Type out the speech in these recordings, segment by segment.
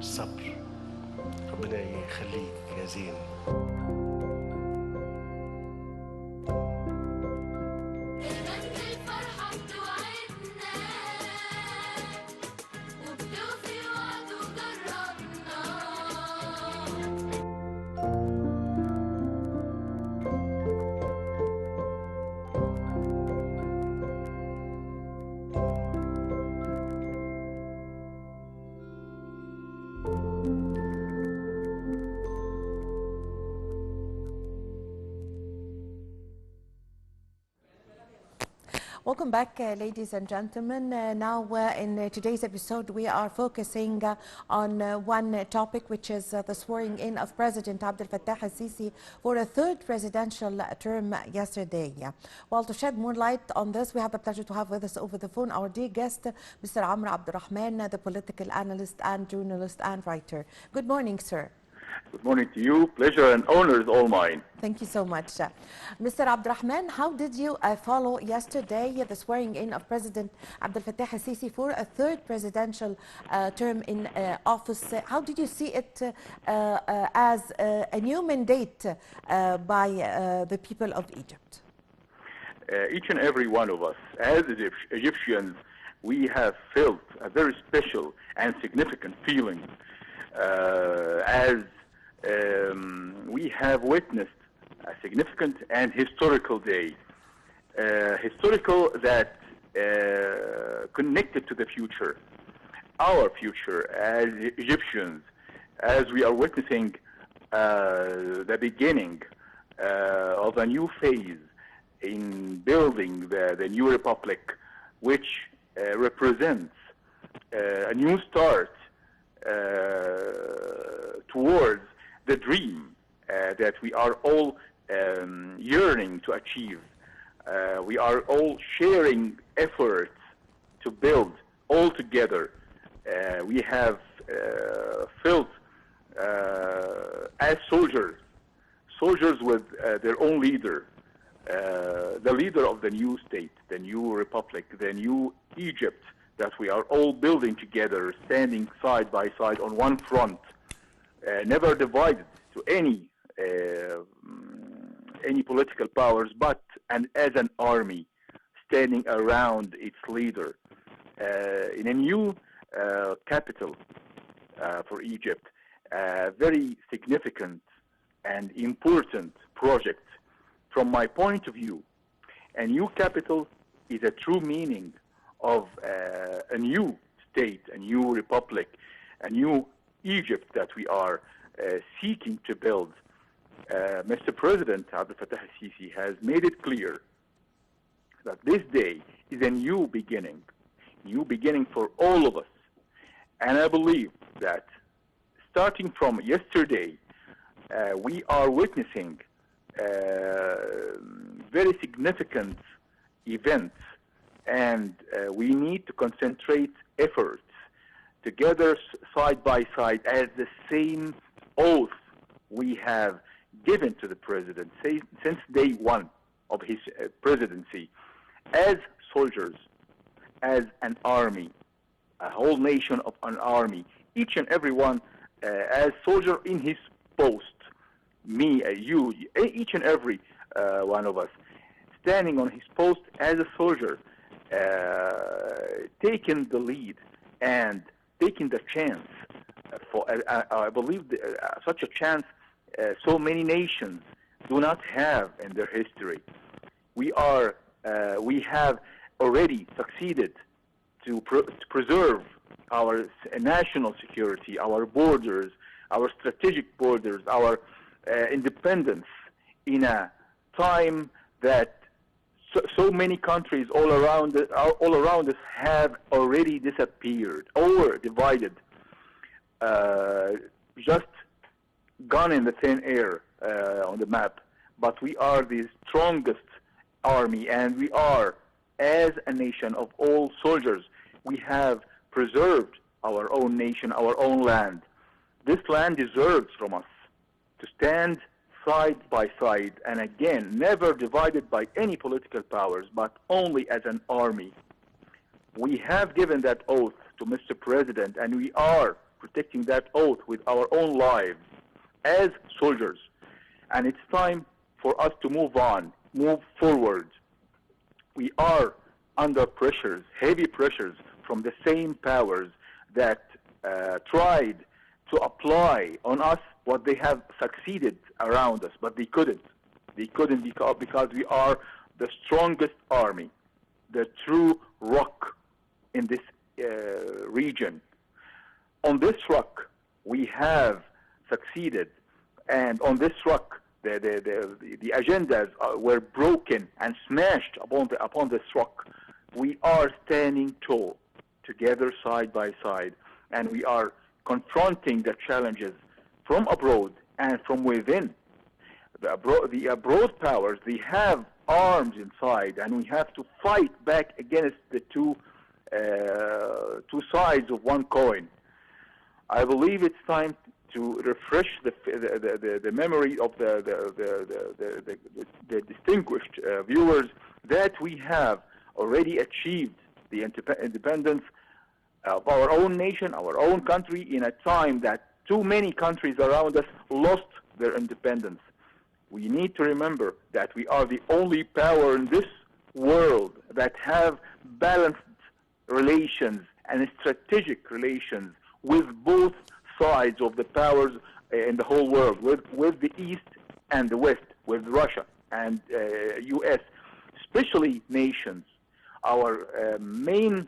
والصبر. ربنا يخليك يا زين. Welcome back, ladies and gentlemen. Now, in today's episode, we are focusing on one topic, which is the swearing in of President Abdel al-Sisi for a third presidential term yesterday. Well, to shed more light on this, we have the pleasure to have with us over the phone our dear guest, Mr. Abdel Rahman, the political analyst and journalist and writer. Good morning, sir. Good morning to you. Pleasure and honor is all mine. Thank you so much. Mr. Abdurrahman, how did you follow yesterday the swearing in of President Abdel al-Sisi for a third presidential term in office? How did you see it as a new mandate by the people of Egypt? Each and every one of us, as Egyptians, we have felt a very special and significant feeling as we have witnessed a significant and historical day. Historical that connected to the future, our future as Egyptians, as we are witnessing the beginning of a new phase in building the new republic, which represents a new start towards the dream that we are all yearning to achieve. We are all sharing efforts to build all together. We have felt as soldiers with their own leader, the leader of the new state, the new republic, the new Egypt that we are all building together, standing side by side on one front, never divided to any political powers, but as an army standing around its leader in a new capital for Egypt. Very significant and important project from my point of view. A new capital is a true meaning of a new state, a new republic, a new Egypt that we are seeking to build. Mr. President Abdel al-Sisi has made it clear that this day is a new beginning for all of us. And I believe that starting from yesterday, we are witnessing very significant events, and we need to concentrate efforts together side by side as the same oath we have given to the president since day one of his presidency, as soldiers, as an army, a whole nation of an army, each and every one as soldier in his post, me, you, each and every one of us, standing on his post as a soldier, taking the lead and taking the chance. I believe such a chance so many nations do not have in their history. We have already succeeded to preserve our national security, our borders, our strategic borders, our independence in a time that so many countries all around us have already disappeared or divided, just gone in the thin air on the map. But we are the strongest army, and we are, as a nation of all soldiers, we have preserved our own nation, our own land. This land deserves from us to stand side by side, and again, never divided by any political powers, but only as an army. We have given that oath to Mr. President, and we are protecting that oath with our own lives as soldiers. And it's time for us to move on, move forward. We are under pressures, heavy pressures from the same powers that tried to apply on us what they have succeeded around us, but they couldn't. They couldn't because we are the strongest army, the true rock in this region. On this rock, we have succeeded, and on this rock, the agendas were broken and smashed upon this rock. We are standing tall, together side by side, and we are confronting the challenges from abroad and from within. The abroad powers, they have arms inside, and we have to fight back against the two sides of one coin. I believe it's time to refresh the memory of the distinguished viewers that we have already achieved the independence of our own nation, our own country, in a time that too many countries around us lost their independence. We need to remember that we are the only power in this world that have balanced relations and strategic relations with both sides of the powers in the whole world, with the East and the West, with Russia and U.S., especially nations. Our main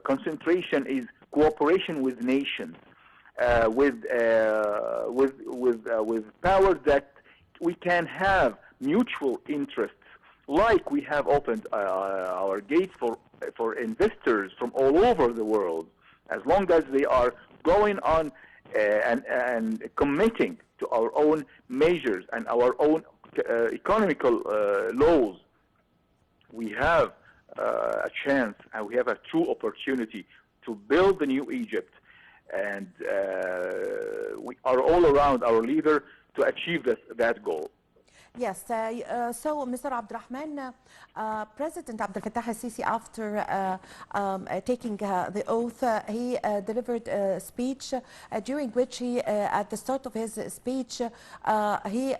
concentration is cooperation with nations, with powers that we can have mutual interests, like we have opened our gates for investors from all over the world, as long as they are going on and committing to our own measures and our own economical laws. We have a chance, and we have a true opportunity to build the new Egypt, and we are all around our leader to achieve that goal. Yes, so Mr. Abdurrahman, President Abdel Fattah al-Sisi, after taking the oath, he delivered a speech during which he, at the start of his speech, he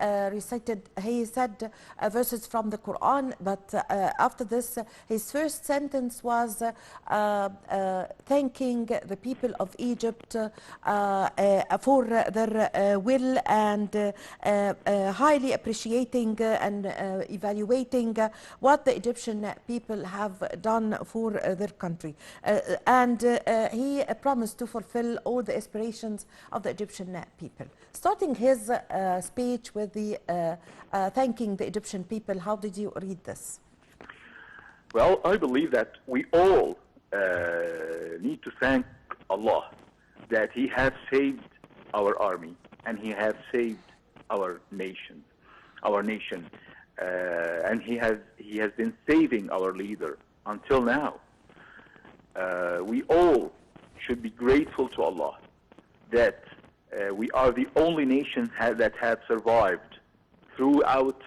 said verses from the Quran, but after this, his first sentence was thanking the people of Egypt for their will and highly appreciating and evaluating what the Egyptian people have done for their country. And he promised to fulfill all the aspirations of the Egyptian people. Starting his speech with the thanking the Egyptian people, how did you read this? Well, I believe that we all need to thank Allah that He has saved our army and He has saved our nation. And he has been saving our leader until now. We all should be grateful to Allah that we are the only nation that have survived throughout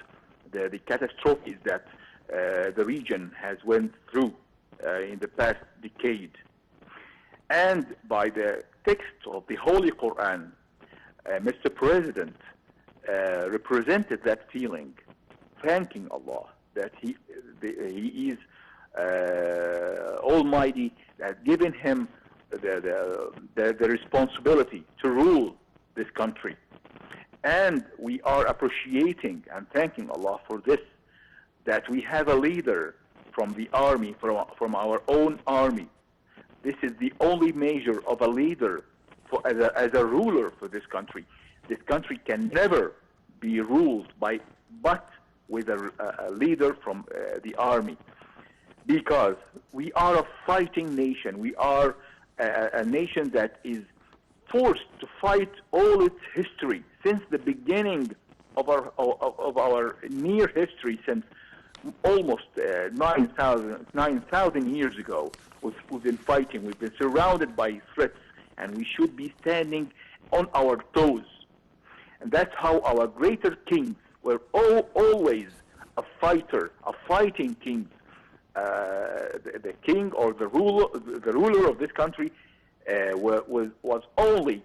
the catastrophes that the region has went through in the past decade. And by the text of the Holy Quran, Mr. President represented that feeling, thanking Allah that He is Almighty, that given him the responsibility to rule this country. And we are appreciating and thanking Allah for this, that we have a leader from the army, from our own army. This is the only measure of a leader as a ruler for this country. This country can never be ruled but with a leader from the army, because we are a fighting nation. We are a nation that is forced to fight all its history since the beginning of our near history, since almost 9,000 years ago. We've been fighting. We've been surrounded by threats, and we should be standing on our toes. And that's how our greater kings were always a fighting king. The king or the ruler of this country was only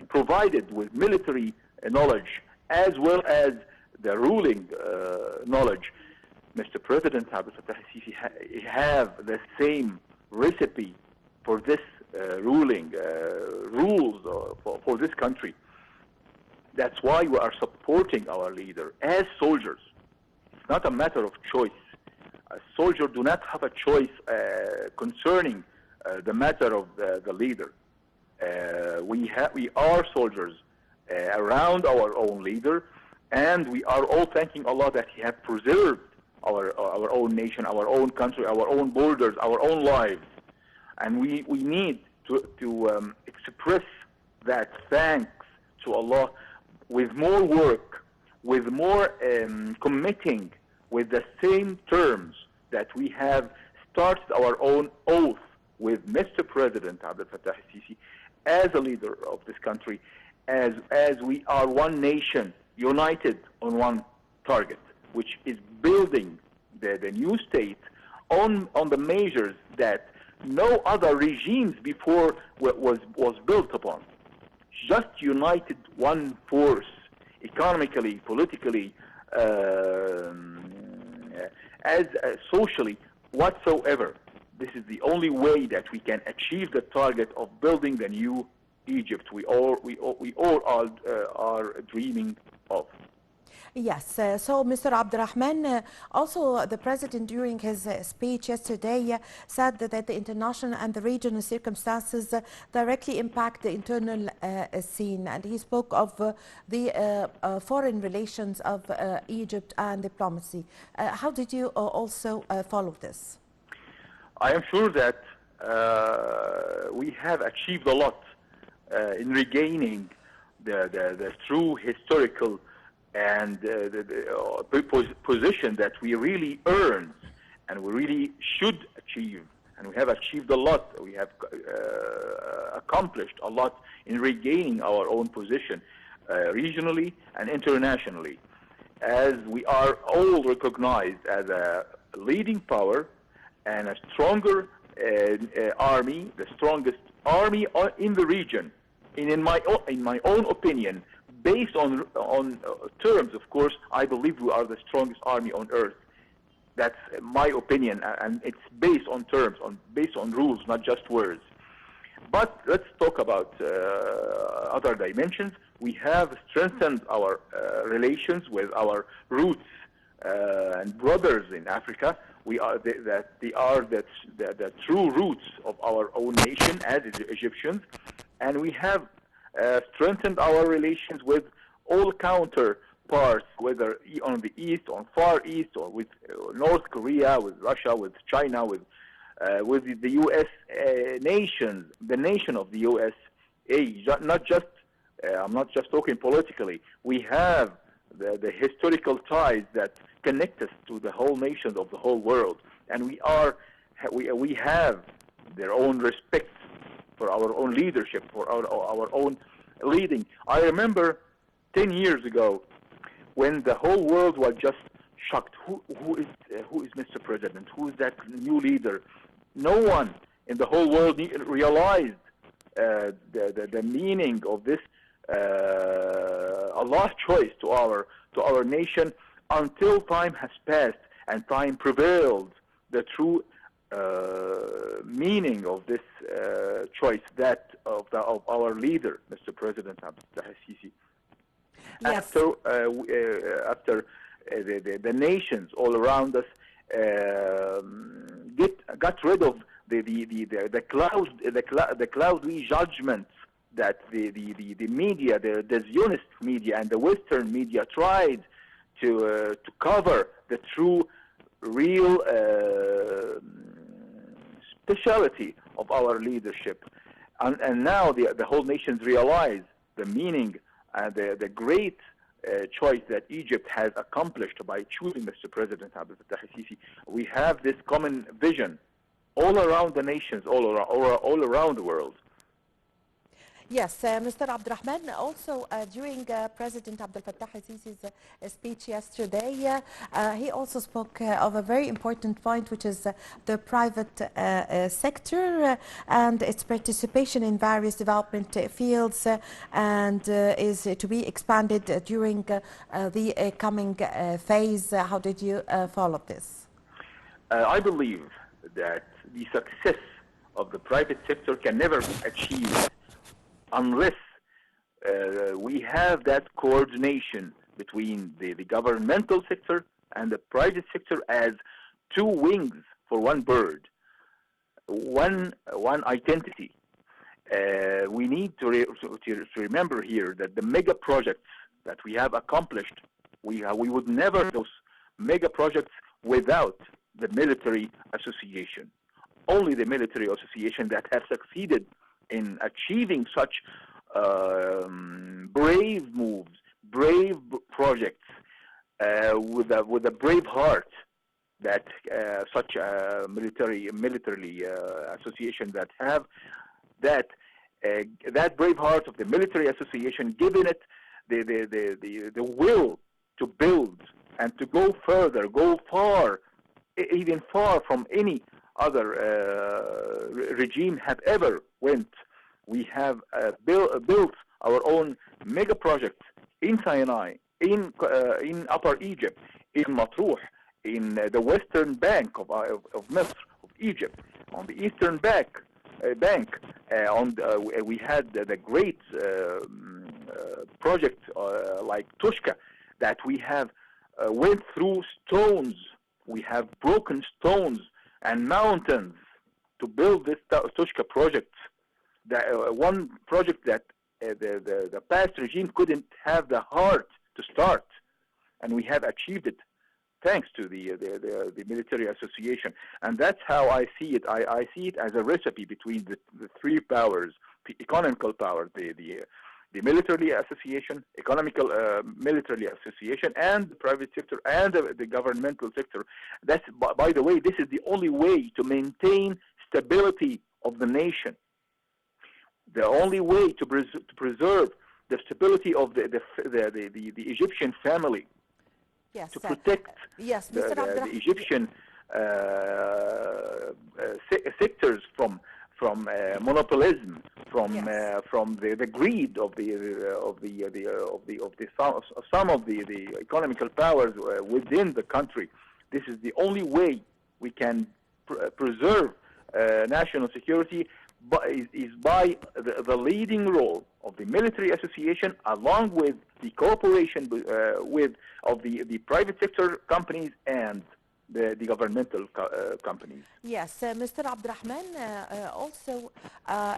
provided with military knowledge as well as the ruling knowledge. Mr. President Abdel Fattah al-Sisi have the same recipe for this ruling rules for this country. That's why we are supporting our leader as soldiers. It's not a matter of choice. A soldier do not have a choice concerning the matter of the leader. We are soldiers around our own leader, and we are all thanking Allah that He has preserved our own nation, our own country, our own borders, our own lives, and we need to express that thanks to Allah with more work, with more committing with the same terms that we have started our own oath with Mr. President Abdel Fattah al-Sisi as a leader of this country, as we are one nation united on one target, which is building the new state on the measures that no other regimes before was built upon. Just united one force, economically, politically, as socially, whatsoever. This is the only way that we can achieve the target of building the new Egypt we all are dreaming of. Yes, so Mr. Abdurrahman, also the President during his speech yesterday said that the international and the regional circumstances directly impact the internal scene, and he spoke of the foreign relations of Egypt and diplomacy. How did you also follow this? I am sure that we have achieved a lot in regaining the true historical and the position that we really earned and we really should achieve. And we have achieved a lot. We have accomplished a lot in regaining our own position regionally and internationally, as we are all recognized as a leading power and a stronger army, the strongest army in the region. In my own opinion, based on terms, of course, I believe we are the strongest army on earth. That's my opinion, and it's based on terms, based on rules, not just words. But let's talk about other dimensions. We have strengthened our relations with our roots and brothers in Africa. They are the true roots of our own nation as Egyptians, and we have strengthened our relations with all counterparts, whether on the east, on Far East, or with North Korea, with Russia, with China, with the U.S. nations, the nation of the USA. Not just, I'm not just talking politically. We have the historical ties that connect us to the whole nations of the whole world, and we have their own respect for our own leadership, for our own leading. I remember 10 years ago when the whole world was just shocked. Who is Mr. President? Who is that new leader? No one in the whole world realized the meaning of this Allah's choice to our nation until time has passed and time prevailed. The true meaning of this choice, that of our leader, Mr. President Abdel al-Sisi. Yes. After the nations all around us got rid of the cloudly judgments that the media, the Zionist media and the Western media tried to cover the true, real speciality of our leadership, and now the whole nations realize the meaning and the great choice that Egypt has accomplished by choosing Mr. President Abdel Fattah al-Sisi. We have this common vision all around the nations, all around the world. Yes, Mr. Abdurrahman, also during President Abdel Fattah al-Sisi's speech yesterday, he also spoke of a very important point, which is the private sector and its participation in various development fields and is to be expanded during the coming phase. How did you follow this? I believe that the success of the private sector can never be achieved unless we have that coordination between the governmental sector and the private sector as two wings for one bird, one identity. We need to remember here that the mega projects that we have accomplished, we would never do those mega projects without the military association. Only the military association that have succeeded in achieving such brave moves, brave projects, with a brave heart, that such a military association that have that brave heart of the military association, given it the will to build and to go further, go far, even far from any other regime have ever went. We have built our own mega projects in Sinai, in Upper Egypt, in Matruh, in the western bank of Misr, of Egypt, on the eastern bank. We had the great project like Tushka, that we have went through stones. We have broken stones and mountains to build this Tushka project. One project that the past regime couldn't have the heart to start, and we have achieved it thanks to the military association. And that's how I see it. I see it as a recipe between the three powers: the economical power, the military association, economical military association, and the private sector and the governmental sector. That's, by the way, this is the only way to maintain stability of the nation. The only way to preserve the stability of the Egyptian family. Yes, to protect yes, the Egyptian sectors from monopolism, from the greed of some of the economical powers within the country. This is the only way we can preserve national security, is by the leading role of the military association, along with the cooperation of the private sector companies and the governmental companies. Yes, Mr. Abdurrahman, also,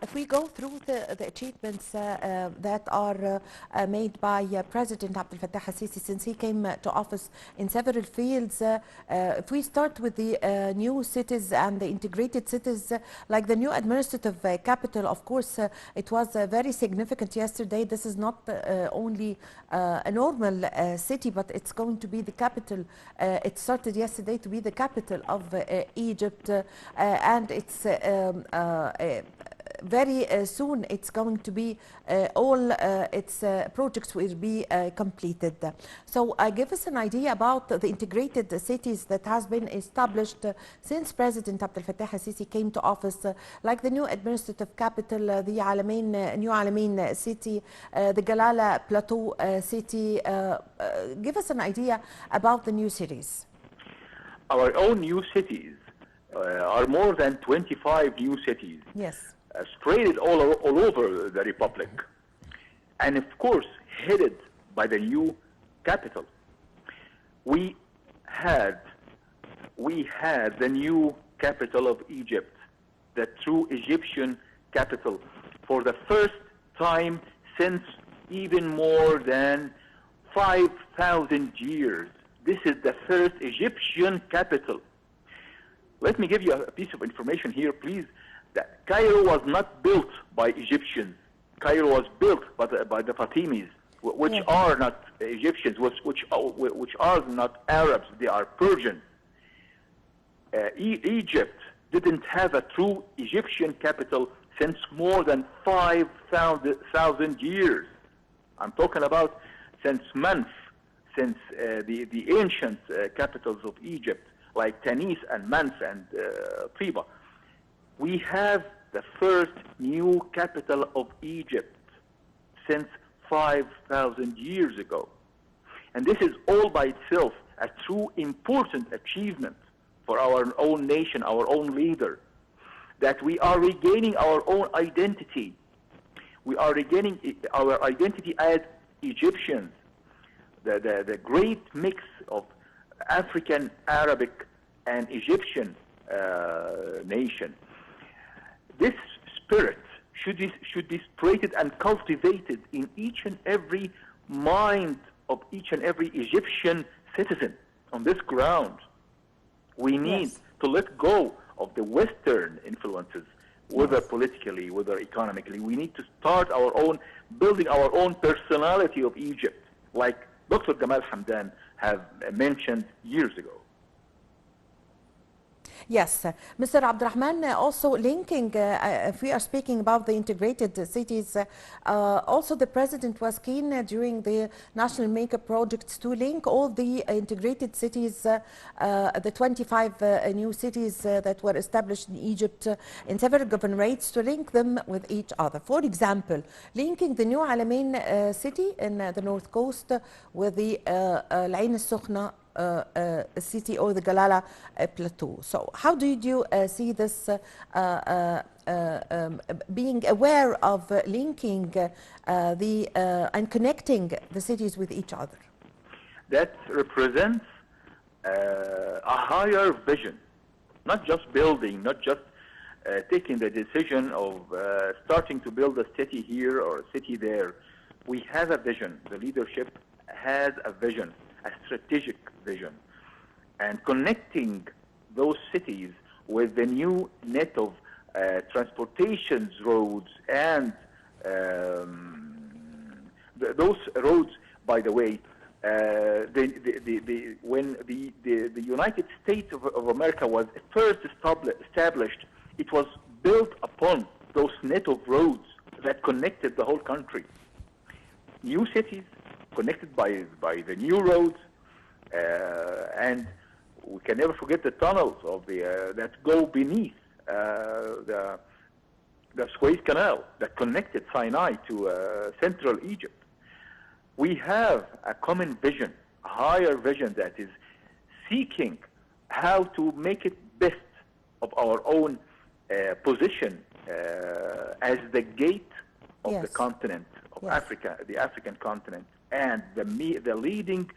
if we go through the achievements that are made by President Abdel Fattah al-Sisi since he came to office in several fields, if we start with the new cities and the integrated cities, like the new administrative capital, of course, it was very significant yesterday. This is not only a normal city, but it's going to be the capital. It started yesterday to be the capital of Egypt, and it's very soon it's going to be all its projects will be completed. So give us an idea about the integrated cities that has been established since President Abdel Fattah al-Sisi came to office, like the new administrative capital, the New Alamein city, the Galala Plateau city. Give us an idea about the new cities. Our own new cities are more than 25 new cities. Yes. Spread all over the Republic, and of course headed by the new capital. We had the new capital of Egypt, the true Egyptian capital, for the first time since even more than 5,000 years. This is the first Egyptian capital. Let me give you a piece of information here, please. That Cairo was not built by Egyptians. Cairo was built by the Fatimids, which are not Egyptians, which are not Arabs. They are Persian. Egypt didn't have a true Egyptian capital since more than 5,000 years. I'm talking about since months, since the ancient capitals of Egypt, like Tanis and Mans and Tiba. We have the first new capital of Egypt since 5,000 years ago. And this is all by itself a true important achievement for our own nation, our own leader, that we are regaining our own identity. We are regaining our identity as Egyptians, the great mix of African, Arabic, and Egyptian nation. This spirit should be spread and cultivated in each and every mind of each and every Egyptian citizen on this ground. We need to let go of the Western influences, whether politically, whether economically. We need to start our own, building our own personality of Egypt, like Dr. Gamal Hamdan have mentioned years ago. Yes, Mr. Abdurrahman, also linking, if we are speaking about the integrated cities, also the president was keen during the national makeup projects to link all the integrated cities, the 25 new cities that were established in Egypt in several governorates, to link them with each other. For example, linking the new Alamein city in the north coast with the Al Ain al-Sukhna city or the Galala plateau. So how do you see this being aware of linking and connecting the cities with each other? That represents a higher vision, not just building, not just taking the decision of starting to build a city here or a city there. We have a vision. The leadership has a vision, a strategic vision, and connecting those cities with the new net of transportation roads and those roads, by the way, when the United States of America was first established, it was built upon those net of roads that connected the whole country. New cities connected by the new roads, and we can never forget the tunnels of that go beneath the Suez Canal that connected Sinai to Central Egypt. We have a common vision, a higher vision that is seeking how to make it best of our own position as the gate of the continent of Africa, the African continent, and the leading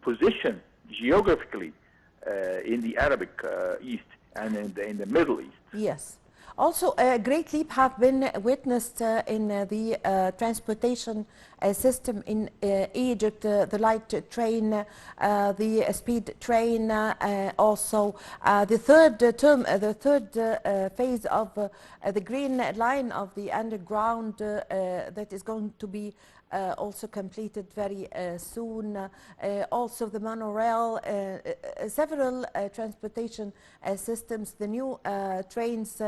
position geographically in the Arabic East and in the Middle East. Yes. Also, a great leap have been witnessed in the transportation system in Egypt, the light train, the speed train, also the third phase of the green line of the underground that is going to be also completed very soon. Also the monorail, several transportation systems, the new trains,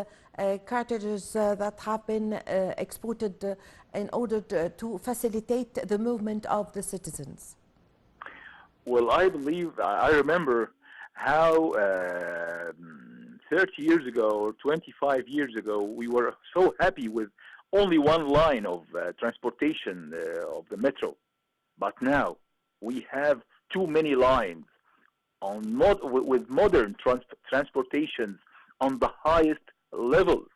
cartridges that have been exported in order to facilitate the movement of the citizens. Well, I believe, I remember how 30 years ago or 25 years ago, we were so happy with only one line of transportation of the metro. But now we have too many lines on with modern transportations on the highest levels,